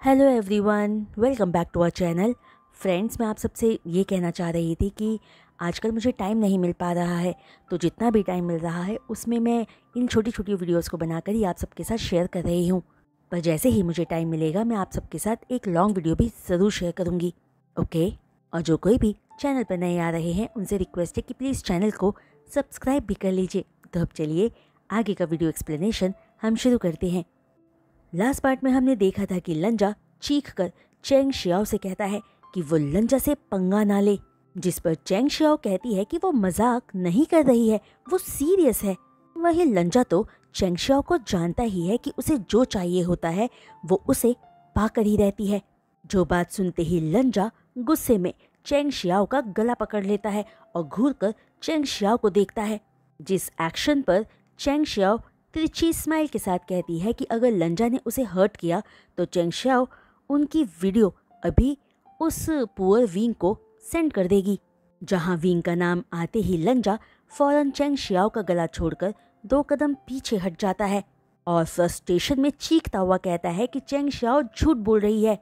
Hello everyone, welcome back to our channel. Friends, मैं आप सबसे ये कहना चाह रही थी कि आजकल मुझे टाइम नहीं मिल पा रहा है, तो जितना भी टाइम मिल रहा है उसमें मैं इन छोटी छोटी वीडियोस को बनाकर ही आप सबके साथ शेयर कर रही हूँ। पर जैसे ही मुझे टाइम मिलेगा मैं आप सबके साथ एक लॉन्ग वीडियो भी ज़रूर शेयर करूँगी। ओके, और जो कोई भी चैनल पर नए आ रहे हैं उनसे रिक्वेस्ट है कि प्लीज़ चैनल को सब्सक्राइब भी कर लीजिए। तो अब चलिए आगे का वीडियो एक्सप्लेनेशन हम शुरू करते हैं। लास्ट पार्ट में हमने देखा था कि लंजा चीख कर चेंग शियाओ से कहता है कि वो लंजा से पंगा ना ले, जिस पर चेंग शियाओ कहती है कि वो मजाक नहीं कर रही है, वो सीरियस है। वही लंजा तो चेंग शियाओ को जानता ही है कि उसे जो चाहिए होता है वो उसे पाकर ही रहती है। जो बात सुनते ही लंजा गुस्से में चेंग शियाओ का गला पकड़ लेता है और घूर कर चेंग शियाओ को देखता है, जिस एक्शन पर चेंग शियाओ तिरछी स्माइल के साथ कहती है कि अगर लंजा ने उसे हर्ट किया तो चेंग शियाओ उनकी वीडियो अभी उस पुअर विंग को सेंड कर देगी। जहां विंग का नाम आते ही लंजा फौरन चेंग शियाओ का गला छोड़कर 2 कदम पीछे हट जाता है और फ्रस्ट्रेशन में चीखता हुआ कहता है कि चेंग शियाओ झूठ बोल रही है,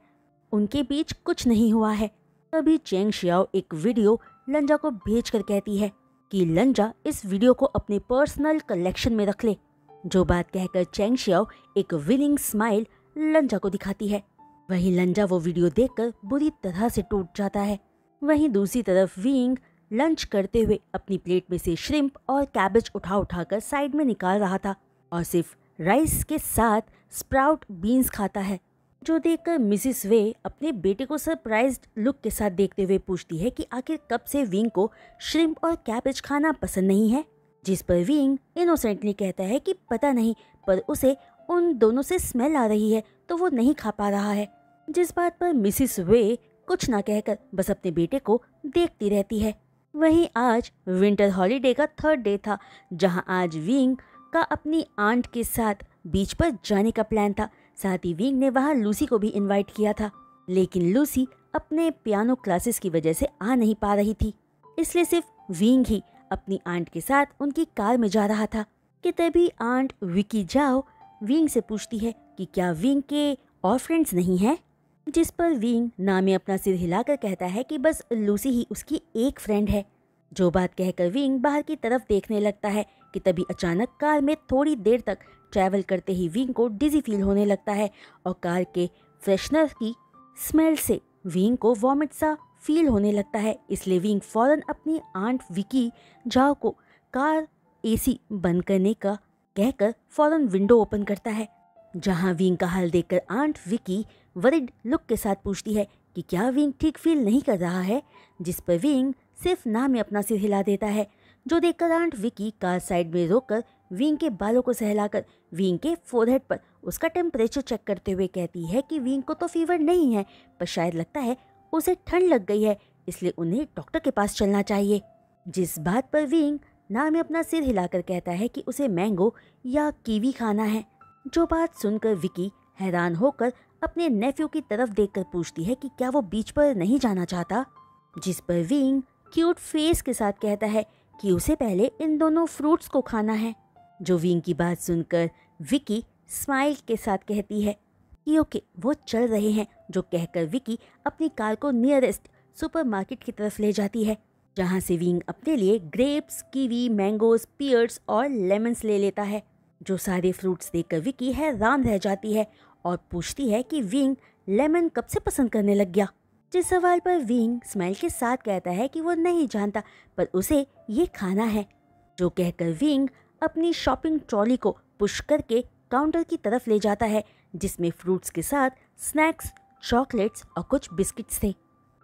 उनके बीच कुछ नहीं हुआ है। तभी चेंग शियाओ एक वीडियो लंजा को भेजकर कहती है कि लंजा इस वीडियो को अपने पर्सनल कलेक्शन में रख ले। जो बात कहकर चेंग शियाओ एक विनिंग स्माइल लंजा को दिखाती है। वहीं लंजा वो वीडियो देखकर बुरी तरह से टूट जाता है। वहीं दूसरी तरफ विंग लंच करते हुए अपनी प्लेट में से श्रिम्प और कैबेज उठाकर साइड में निकाल रहा था और सिर्फ राइस के साथ स्प्राउट बीन्स खाता है। जो देखकर मिसिस वे अपने बेटे को सरप्राइज्ड लुक के साथ देखते हुए पूछती है कि आखिर कब से विंग को श्रिम्प और कैबेज खाना पसंद नहीं है, जिस पर विंग इनोसेंटली कहता है कि पता नहीं, पर उसे उन दोनों से स्मेल आ रही है तो वो नहीं खा पा रहा है। जिस बात पर मिसिस वे कुछ ना कहकर बस अपने बेटे को देखती रहती है। वहीं आज विंटर हॉलीडे का 3rd डे था, जहां आज विंग का अपनी आंट के साथ बीच पर जाने का प्लान था। साथ ही विंग ने वहां लूसी को भी इनवाइट किया था, लेकिन लूसी अपने पियानो क्लासेस की वजह से आ नहीं पा रही थी, इसलिए सिर्फ विंग ही अपनी आंट के साथ उनकी कार में जा रहा था कि तभी आंट विकी जाओ विंग से पूछती है कि क्या विंग के और फ्रेंड्स नहीं हैं, जिस पर विंग ना में अपना सिर हिलाकर कहता है कि बस लूसी ही उसकी एक फ्रेंड है। जो बात कहकर विंग बाहर की तरफ देखने लगता है कि तभी अचानक कार में थोड़ी देर तक ट्रैवल करते ही विंग को डिजी फील होने लगता है और कार के फ्रेशनर की स्मेल से विंग को वॉमिट सा फील होने लगता है। इसलिए विंग फौरन अपनी आंट विकी जाओ को कार एसी बंद करने का कहकर फौरन विंडो ओपन करता है। जहां विंग का हाल देखकर आंट विकी वरिड लुक के साथ पूछती है कि क्या विंग ठीक फील नहीं कर रहा है, जिस पर विंग सिर्फ ना में अपना सिर हिला देता है। जो देखकर आंट विकी कार साइड में रोककर विंग के बालों को सहलाकर विंग के फोरहेड पर उसका टेम्परेचर चेक करते हुए कहती है कि विंग को तो फीवर नहीं है, पर शायद लगता है उसे ठंड लग गई है, इसलिए उन्हें डॉक्टर के पास चलना चाहिए। जिस बात पर विंग ना में अपना सिर हिलाकर कहता है कि उसे मैंगो या कीवी खाना है। जो बात सुनकर विकी हैरान होकर अपने नेफ्यू की तरफ देखकर पूछती है कि क्या वो बीच पर नहीं जाना चाहता, जिस पर विंग क्यूट फेस के साथ कहता है कि उसे पहले इन दोनों फ्रूट्स को खाना है। जो विंग की बात सुनकर विकी स्माइल के साथ कहती है कि ओके, वो चल रहे हैं। जो कहकर विकी अपनी कार को नियरेस्ट सुपरमार्केट की तरफ ले जाती है, जहां से विंग अपने लिए ग्रेप्स, कीवी, मैंगोज, पियर्स और लेमन्स ले लेता है। जो सारे फ्रूट्स देखकर विकी हैरान रह जाती है और पूछती है कि विंग लेमन कब से पसंद करने लग गया, जिस सवाल पर विंग स्माइल के साथ कहता है कि वो नहीं जानता, पर उसे ये खाना है। जो कहकर विंग अपनी शॉपिंग ट्रॉली को पुश करके काउंटर की तरफ ले जाता है, जिसमें फ्रूट्स के साथ स्नैक्स, चॉकलेट्स और कुछ बिस्किट्स थे।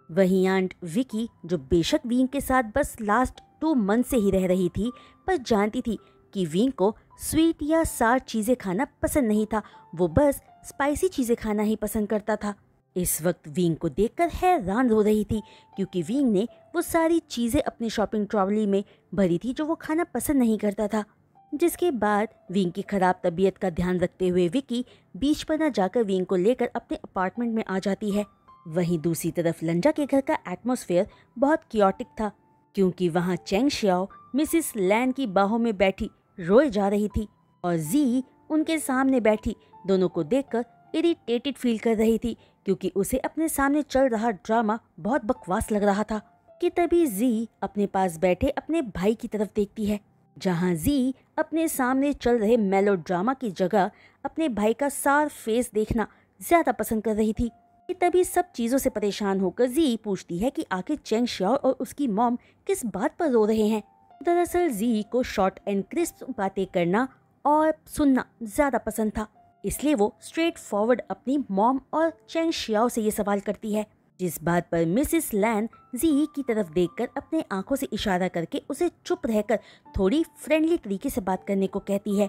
वहीं आंट विकी, जो बेशक विंग के साथ बस लास्ट 2 मंथ से ही रह रही थी, पर जानती थी कि विंग को स्वीट या सार चीज़ें खाना पसंद नहीं था, वो बस स्पाइसी चीज़ें खाना ही पसंद करता था। इस वक्त विंग को देखकर हैरान हो रही थी, क्योंकि विंग ने वो सारी चीज़ें अपनी शॉपिंग ट्रॉली में भरी थी जो वो खाना पसंद नहीं करता था। जिसके बाद विंग की खराब तबीयत का ध्यान रखते हुए विकी बीच पर न जाकर विंग को लेकर अपने अपार्टमेंट में आ जाती है। वहीं दूसरी तरफ लंजा के घर का एटमॉस्फेयर बहुत क्योटिक था, क्योंकि वहां चेंग शियाओ मिसिस लैन की बाहों में बैठी रोए जा रही थी और जी उनके सामने बैठी दोनों को देखकर इरिटेटेड फील कर रही थी क्योंकि उसे अपने सामने चल रहा ड्रामा बहुत बकवास लग रहा था कि तभी जी अपने पास बैठे अपने भाई की तरफ देखती है, जहां जी अपने सामने चल रहे मेलो ड्रामा की जगह अपने भाई का सार फेस देखना ज्यादा पसंद कर रही थी। कि तभी सब चीजों से परेशान होकर जी पूछती है कि आखिर चेंग शियाओ और उसकी मॉम किस बात पर रो रहे हैं। दरअसल जी को शॉर्ट एंड क्रिस्प बातें करना और सुनना ज्यादा पसंद था, इसलिए वो स्ट्रेट फॉरवर्ड अपनी मॉम और चेंग शियाओ से ये सवाल करती है, जिस बात पर मिसेस लैन जी की तरफ देखकर अपने आंखों से इशारा करके उसे चुप रहकर थोड़ी फ्रेंडली तरीके से बात करने को कहती है।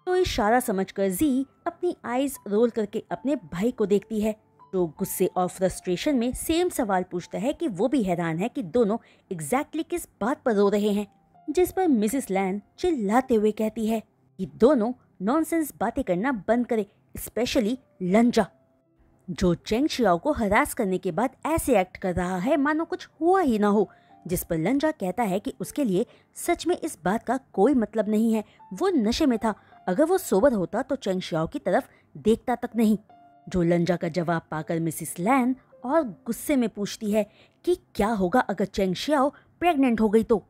तो इशारा समझकर जी अपनी आईज रोल करके अपने भाई को देखती है, जो गुस्से और फ्रस्ट्रेशन में सेम सवाल पूछता है कि वो भी हैरान है कि दोनों एग्जैक्टली किस बात पर रो रहे हैं। जिस पर मिसेस लैन चिल्लाते हुए कहती है कि दोनों नॉनसेंस बातें करना बंद करें, स्पेशली लंजा, जो चेंग शियाओ को हरास करने के बाद ऐसे एक्ट कर रहा है मानो कुछ हुआ ही ना हो। जिस पर लंजा कहता है कि उसके लिए सच में इस बात का कोई मतलब नहीं है, वो नशे में था, अगर वो सोबर होता तो चेंग शियाओ की तरफ देखता तक नहीं। जो लंजा का जवाब पाकर मिसेस लैन और गुस्से में पूछती है कि क्या होगा अगर चेंग शियाओ प्रेग्नेंट हो गई तो।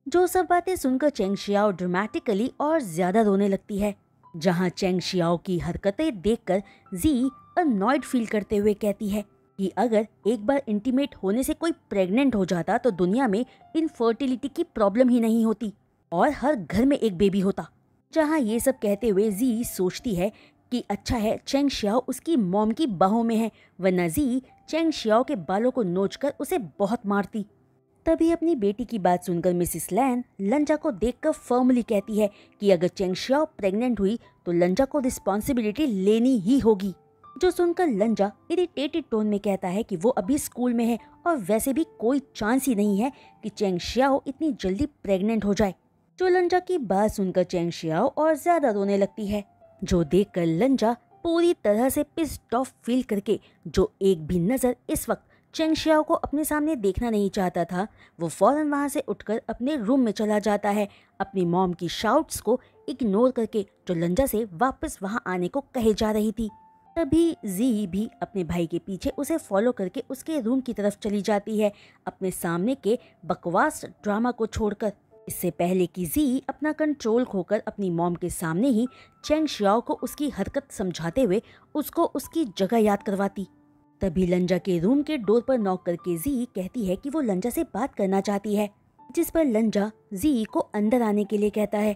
जो सब बातें सुनकर चेंग शियाओ ड्रामेटिकली और ज्यादा रोने लगती है, जहां चेंग शियाओ की हरकतें देखकर जी अनॉयड फील करते हुए कहती है कि अगर एक बार इंटीमेट होने से कोई प्रेग्नेंट हो जाता तो दुनिया में इनफर्टिलिटी की प्रॉब्लम ही नहीं होती और हर घर में एक बेबी होता। जहां ये सब कहते हुए जी सोचती है कि अच्छा है चेंग शियाओ उसकी मॉम की बाहों में है, वरना जी चेंग शियाओ के बालों को नोचकर उसे बहुत मारती। तभी अपनी बेटी की बात सुनकर मिसेस लैन लंजा को देखकर फर्मली कहती है कि अगर चेंग शियाओ प्रेग्नेंट हुई तो लंजा को रिस्पॉन्सिबिलिटी लेनी ही होगी। जो सुनकर लंजा इरिटेटेड टोन में कहता है कि वो अभी स्कूल में है और वैसे भी कोई चांस ही नहीं है कि चेंग शियाओ इतनी जल्दी प्रेग्नेंट हो जाए। जो लंजा की बात सुनकर चेंग शियाओ और ज्यादा रोने लगती है, जो देखकर लंजा पूरी तरह से पिस्ड ऑफ फील करके, जो एक भी नजर इस वक्त चेंग शियाओ को अपने सामने देखना नहीं चाहता था, वो फौरन वहां से उठकर अपने रूम में चला जाता है, अपनी मॉम की शाउट्स को इग्नोर करके जो लंजा से वापस वहां आने को कहे जा रही थी। तभी जी भी अपने भाई के पीछे उसे फॉलो करके उसके रूम की तरफ चली जाती है, अपने सामने के बकवास ड्रामा को छोड़कर। इससे पहले कि जी अपना कंट्रोल खोकर अपनी मॉम के सामने ही चेंग शियाओ को उसकी हरकत समझाते हुए उसको उसकी जगह याद करवाती। तभी लंजा के रूम के डोर पर नॉक करके जी कहती है कि वो लंजा से बात करना चाहती है, जिस पर लंजा जी को अंदर आने के लिए कहता है।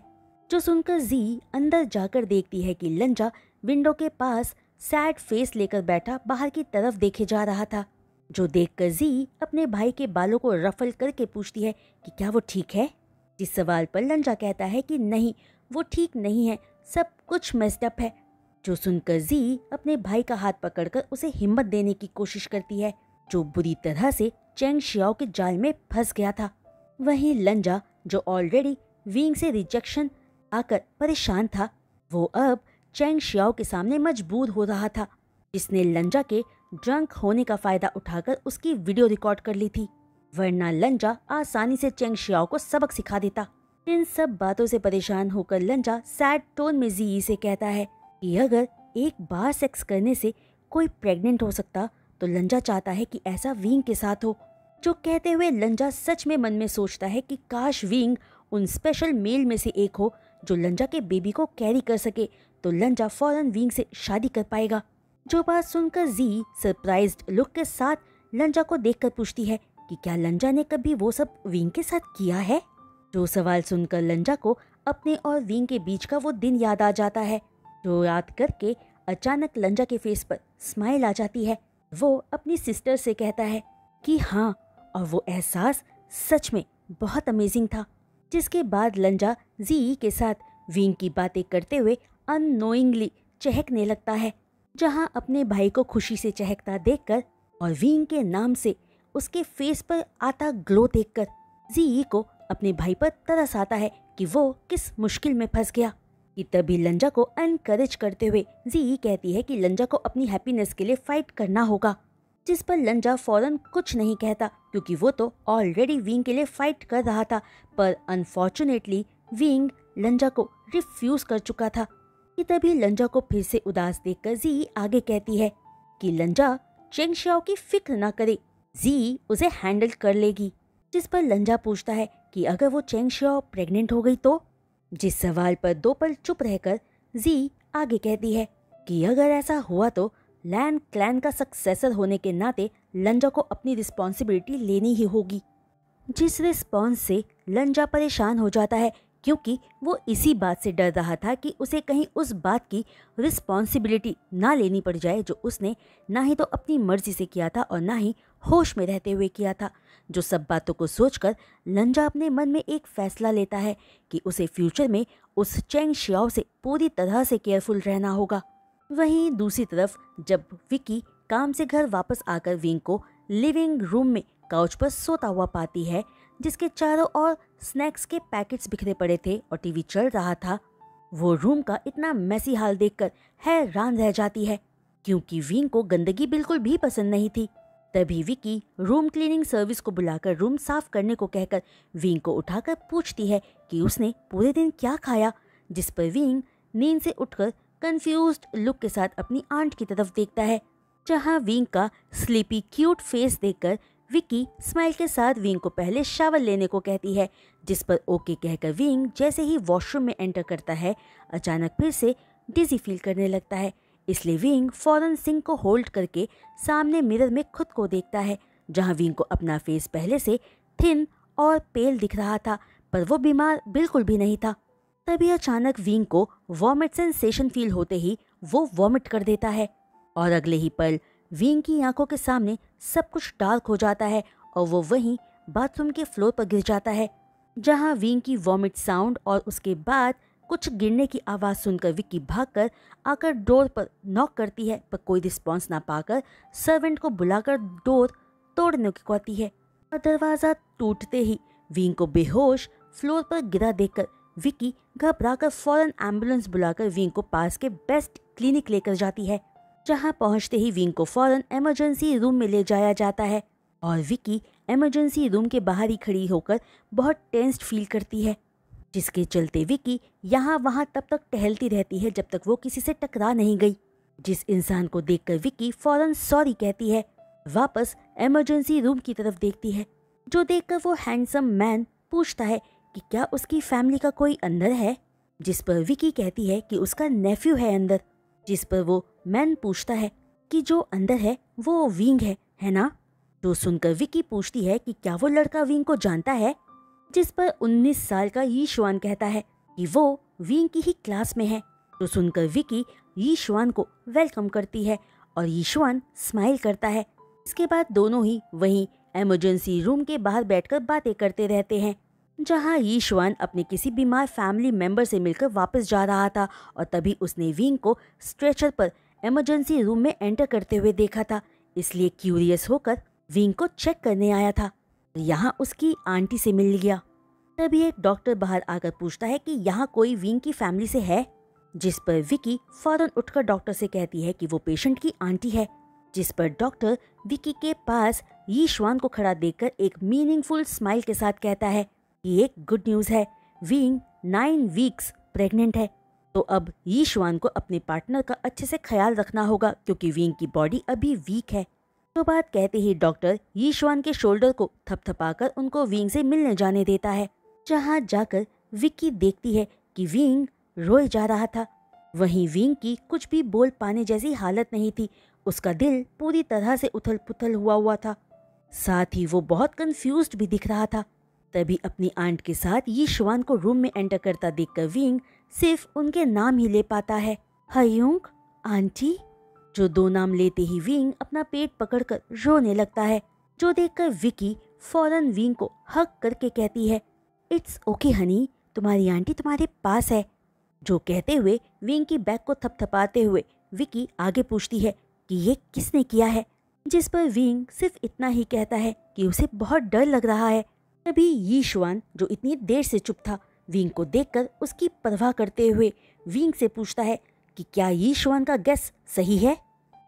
जो सुनकर जी अंदर जाकर देखती है कि लंजा विंडो के पास सैड फेस लेकर बैठा बाहर की तरफ देखे जा रहा था। जो देखकर जी अपने भाई के बालों को रफल करके पूछती है कि क्या वो ठीक है, जिस सवाल पर लंजा कहता है कि नहीं, वो ठीक नहीं है, सब कुछ मेस्ड अप है। जो सुनकर जी अपने भाई का हाथ पकड़कर उसे हिम्मत देने की कोशिश करती है, जो बुरी तरह से चेंग शियाओ के जाल में फंस गया था। वहीं लंजा जो ऑलरेडी विंग से रिजेक्शन आकर परेशान था, वो अब चेंग शियाओ के सामने मजबूर हो रहा था, जिसने लंजा के ड्रंक होने का फायदा उठाकर उसकी वीडियो रिकॉर्ड कर ली थी, वरना लंजा आसानी से चेंग शियाओ को सबक सिखा देता। इन सब बातों से परेशान होकर लंजा सैड टोन में जी से कहता है कि अगर एक बार सेक्स करने से कोई प्रेग्नेंट हो सकता तो लंजा चाहता है कि ऐसा विंग के साथ हो। जो कहते हुए लंजा सच में मन में सोचता है कि काश विंग उन स्पेशल मेल में से एक हो जो लंजा के बेबी को कैरी कर सके, तो लंजा फौरन विंग से शादी कर पाएगा। जो बात सुनकर जी सरप्राइज्ड लुक के साथ लंजा को देखकर पूछती है कि क्या लंजा ने कभी वो सब विंग के साथ किया है। जो सवाल सुनकर लंजा को अपने और विंग के बीच का वो दिन याद आ जाता है, जो याद करके अचानक लंजा के फेस पर स्माइल आ जाती है। वो अपनी सिस्टर से कहता है कि हाँ, और वो एहसास सच में बहुत अमेजिंग था। जिसके बाद लंजा जी के साथ विंग की बातें करते हुए अननोइंगली चहकने लगता है, जहां अपने भाई को खुशी से चहकता देखकर और विंग के नाम से उसके फेस पर आता ग्लो देखकर जी को अपने भाई पर तरस आता है कि वो किस मुश्किल में फंस गया। कि तभी लंजा को एनकरेज करते हुए जी कहती है कि लंजा को अपनी हैप्पीनेस के लिए फाइट करना होगा, जिस पर लंजा फौरन कुछ नहीं कहता क्योंकि वो तो ऑलरेडी विंग के लिए फाइट कर रहा था, पर अनफॉर्चुनेटली विंग लंजा को रिफ्यूज कर चुका था। कि तभी लंजा को फिर से उदास देखकर जी आगे कहती है कि लंजा चेंग शियाओ की फिक्र ना करे, जी उसे हैंडल कर लेगी। जिस पर लंजा पूछता है कि अगर वो चेंग शियाओ प्रेग्नेंट हो गई तो? जिस सवाल पर दो पल चुप रहकर जी आगे कहती है कि अगर ऐसा हुआ तो लैन क्लैन का सक्सेसर होने के नाते लंजा को अपनी रिस्पॉन्सिबिलिटी लेनी ही होगी। जिस रिस्पॉन्स से लंजा परेशान हो जाता है, क्योंकि वो इसी बात से डर रहा था कि उसे कहीं उस बात की रिस्पॉन्सिबिलिटी ना लेनी पड़ जाए जो उसने ना ही तो अपनी मर्जी से किया था और ना ही होश में रहते हुए किया था। जो सब बातों को सोचकर लंजा अपने मन में एक फैसला लेता है कि उसे फ्यूचर में उस चेंग शियाओ से पूरी तरह से केयरफुल रहना होगा। वहीं दूसरी तरफ जब विकी काम से घर वापस आकर विंग को लिविंग रूम में काउच पर सोता हुआ पाती है, जिसके चारों ओर स्नैक्स के पैकेट्स बिखरे पड़े थे और टीवी चल रहा था, वो रूम का इतना मैसी हाल देखकर हैरान रह जाती है, क्योंकि विंग को गंदगी बिल्कुल भी पसंद नहीं थी। तभी विकी रूम क्लीनिंग सर्विस को बुलाकर रूम साफ करने को कहकर विंग को उठाकर पूछती है कि उसने पूरे दिन क्या खाया, जिस पर विंग नींद से उठकर कंफ्यूज्ड लुक के साथ अपनी आंट की तरफ देखता है, जहां विंग का स्लीपी क्यूट फेस देखकर विकी स्माइल के साथ विंग को पहले शावर लेने को कहती है, जिस पर ओके कहकर विंग जैसे ही वॉशरूम में एंटर करता है अचानक फिर से डिजी फील करने लगता है। इसलिए विंग फौरन सिंक को होल्ड करके सामने मिरर में खुद को देखता है, जहां विंग को अपना फेस पहले से थिन और पेल दिख रहा था, पर वो बीमार बिल्कुल भी नहीं था। तभी अचानक विंग को वॉमिट सेंसेशन फील होते ही वो वॉमिट कर देता है और अगले ही पल विंग की आंखों के सामने सब कुछ डार्क हो जाता है और वो वहीं बाथरूम के फ्लोर पर गिर जाता है, जहां विंग की वॉमिट साउंड और उसके बाद कुछ गिरने की आवाज़ सुनकर विक्की भागकर आकर डोर पर नॉक करती है, पर कोई रिस्पॉन्स ना पाकर सर्वेंट को बुलाकर डोर तोड़ने को कहती है और दरवाज़ा टूटते ही विंग को बेहोश फ्लोर पर गिरा देखकर विक्की घबराकर फौरन एम्बुलेंस बुलाकर विंग को पास के बेस्ट क्लिनिक लेकर जाती है, जहां पहुंचते ही विंग को फौरन इमरजेंसी रूम में ले जाया जाता है और विक्की इमरजेंसी रूम के बाहर ही खड़ी होकर बहुत टेंस्ड फील करती है, जिसके चलते विक्की यहाँ वहाँ तब तक टहलती रहती है जब तक वो किसी से टकरा नहीं गई। जिस इंसान को देखकर विक्की फौरन सॉरी कहती है, वापस इमरजेंसी रूम की तरफ देखती है, जो देखकर वो हैंडसम मैन पूछता है कि क्या उसकी फैमिली का कोई अंदर है, जिस पर विक्की कहती है कि उसका नेफ्यू है अंदर, जिस पर वो मैन पूछता है कि जो अंदर है वो विंग है ना? तो सुनकर विक्की पूछती है कि क्या वो लड़का विंग को जानता है, जिस पर 19 साल का यीशुआन कहता है कि वो विंग की ही क्लास में है। तो सुनकर विक्की यीशुआन को वेलकम करती है और यीशुआन स्माइल करता है। इसके बाद दोनों ही वहीं इमरजेंसी रूम के बाहर बैठकर बातें करते रहते हैं, जहां यीशुआन अपने किसी बीमार फैमिली मेंबर से मिलकर वापस जा रहा था और तभी उसने विंग को स्ट्रेचर पर इमरजेंसी रूम में एंटर करते हुए देखा था, इसलिए क्यूरियस होकर विंग को चेक करने आया था। यहाँ उसकी आंटी से मिल गया। तभी एक डॉक्टर बाहर आकर पूछता है कि यहाँ कोई विंग की फैमिली से है, जिस पर विक्की फौरन उठकर डॉक्टर से कहती है कि वो पेशेंट की आंटी है, जिस पर डॉक्टर विक्की के पास यीशुआन को खड़ा देखकर एक मीनिंगफुल स्माइल के साथ कहता है कि एक गुड न्यूज़ है, विंग 9 वीक्स प्रेग्नेंट है। तो अब यीशुआन को अपने पार्टनर का अच्छे से ख्याल रखना होगा क्योंकि विंग की बॉडी अभी वीक है। तो बात कहते ही डॉक्टर यीशुआन के शोल्डर को थपथपाकर उनको विंग से मिलने जाने देता है, जहां जाकर विक्की देखती है कि विंग रोए जा रहा था। वहीं विंग की कुछ भी बोल पाने जैसी हालत नहीं थी, उसका दिल पूरी तरह से उथल पुथल हुआ था, साथ ही वो बहुत कंफ्यूज्ड भी दिख रहा था। तभी अपनी आंट के साथ यीशुआन को रूम में एंटर करता देखकर विंग सिर्फ उनके नाम ही ले पाता है, हयूंग आंटी। जो 2 नाम लेते ही विंग अपना पेट पकड़कर रोने लगता है, जो देखकर विक्की फौरन विंग को हग करके कहती है, इट्स ओके हनी, तुम्हारी आंटी तुम्हारे पास है। जो कहते हुए विंग की बैक को थपथपाते हुए विक्की आगे पूछती है कि ये किसने किया है, जिस पर विंग सिर्फ इतना ही कहता है कि उसे बहुत डर लग रहा है। तभी यीशुआन जो इतनी देर से चुप था, विंग को देखकर उसकी परवाह करते हुए विंग से पूछता है कि क्या यीशुआन का गेस सही है,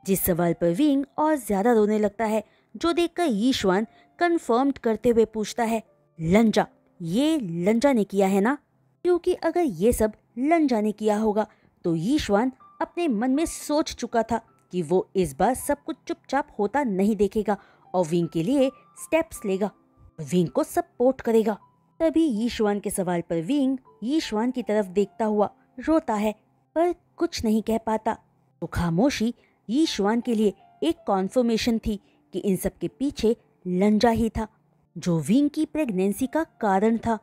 जिस सवाल पर विंग और ज्यादा रोने लगता है, जो देखकर यीशुआन कंफर्म करते हुए पूछता है, लंजा, ये लंजा ने किया है ना? क्योंकि अगर ये सब लंजा ने किया होगा तो यीशुआन अपने मन में सोच चुका था कि वो इस बार सब कुछ चुपचाप होता नहीं देखेगा और विंग के लिए स्टेप्स लेगा, विंग को सपोर्ट करेगा। तभी यीशुआन के सवाल पर विंग यीशुआन की तरफ देखता हुआ रोता है पर कुछ नहीं कह पाता। तो खामोशी यीशुआन के लिए एक कॉन्फर्मेशन थी कि इन सब के पीछे लंजा ही था जो विंग की प्रेगनेंसी का कारण था,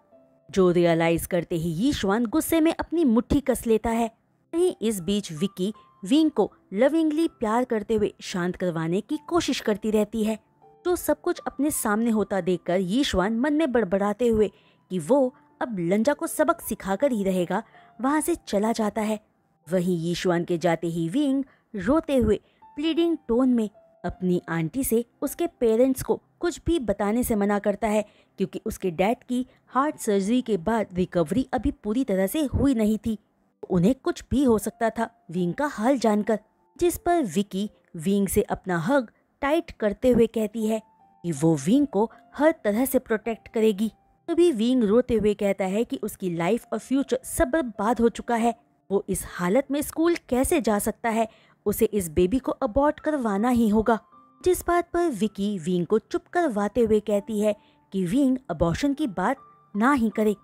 जो रियलाइज करते ही यीशुआन गुस्से में अपनी मुट्ठी कस लेता है। वहीं इस बीच विकी विंग को लविंगली प्यार करते हुए शांत करवाने की कोशिश करती रहती है। जो सब कुछ अपने सामने होता देखकर यीशुआन मन में बड़बड़ाते हुए कि वो अब लंजा को सबक सिखाकर ही रहेगा, वहां से चला जाता है। वहीं यीशुआन के जाते ही विंग रोते हुए प्लीडिंग टोन में अपनी आंटी से उसके पेरेंट्स को कुछ भी बताने से मना करता है क्योंकि उसके डैड की हार्ट सर्जरी के बाद रिकवरी अभी पूरी तरह से हुई नहीं थी। उन्हें कुछ भी हो सकता था विंग का हाल जानकर, जिस पर विकी विंग से अपना हग टाइट करते हुए कहती है कि वो विंग को हर तरह से प्रोटेक्ट करेगी। तभी विंग रोते हुए कहता है कि उसकी लाइफ और फ्यूचर सब बर्बाद हो चुका है, वो इस हालत में स्कूल कैसे जा सकता है, उसे इस बेबी को अबॉर्ट करवाना ही होगा। जिस बात पर विकी विंग को चुप करवाते हुए कहती है कि विंग अबॉर्शन की बात ना ही करे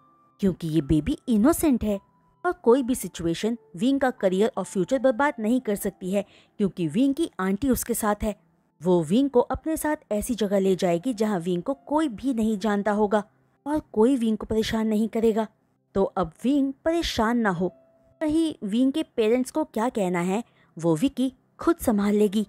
क्योंकि ये बेबी इनोसेंट है और कोई भी सिचुएशन विंग का करियर और फ्यूचर बर्बाद नहीं कर सकती है क्योंकि विंग की आंटी उसके साथ है। वो विंग को अपने साथ ऐसी जगह ले जाएगी जहां विंग को कोई भी नहीं जानता होगा और कोई विंग को परेशान नहीं करेगा। तो अब विंग परेशान ना हो। वहीं विंग के पेरेंट्स को क्या कहना है वो विकी खुद संभाल लेगी।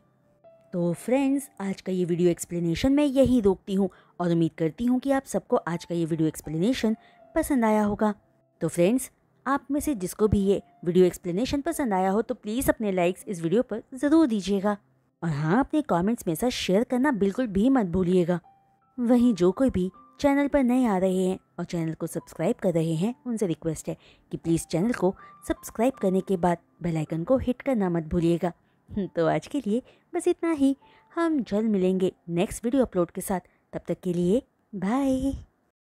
तो फ्रेंड्स, आज का ये वीडियो एक्सप्लेनेशन मैं यही रोकती हूँ और उम्मीद करती हूँ कि आप सबको आज का ये वीडियो एक्सप्लेनेशन पसंद आया होगा। तो फ्रेंड्स, आप में से जिसको भी ये वीडियो एक्सप्लेनेशन पसंद आया हो तो प्लीज़ अपने लाइक्स इस वीडियो पर ज़रूर दीजिएगा और हाँ, अपने कमेंट्स में साथ शेयर करना बिल्कुल भी मत भूलिएगा। वहीं जो कोई भी चैनल पर नए आ रहे हैं और चैनल को सब्सक्राइब कर रहे हैं उनसे रिक्वेस्ट है कि प्लीज़ चैनल को सब्सक्राइब करने के बाद बेल आइकन को हिट करना मत भूलिएगा। तो आज के लिए बस इतना ही। हम जल्द मिलेंगे नेक्स्ट वीडियो अपलोड के साथ। तब तक के लिए बाय।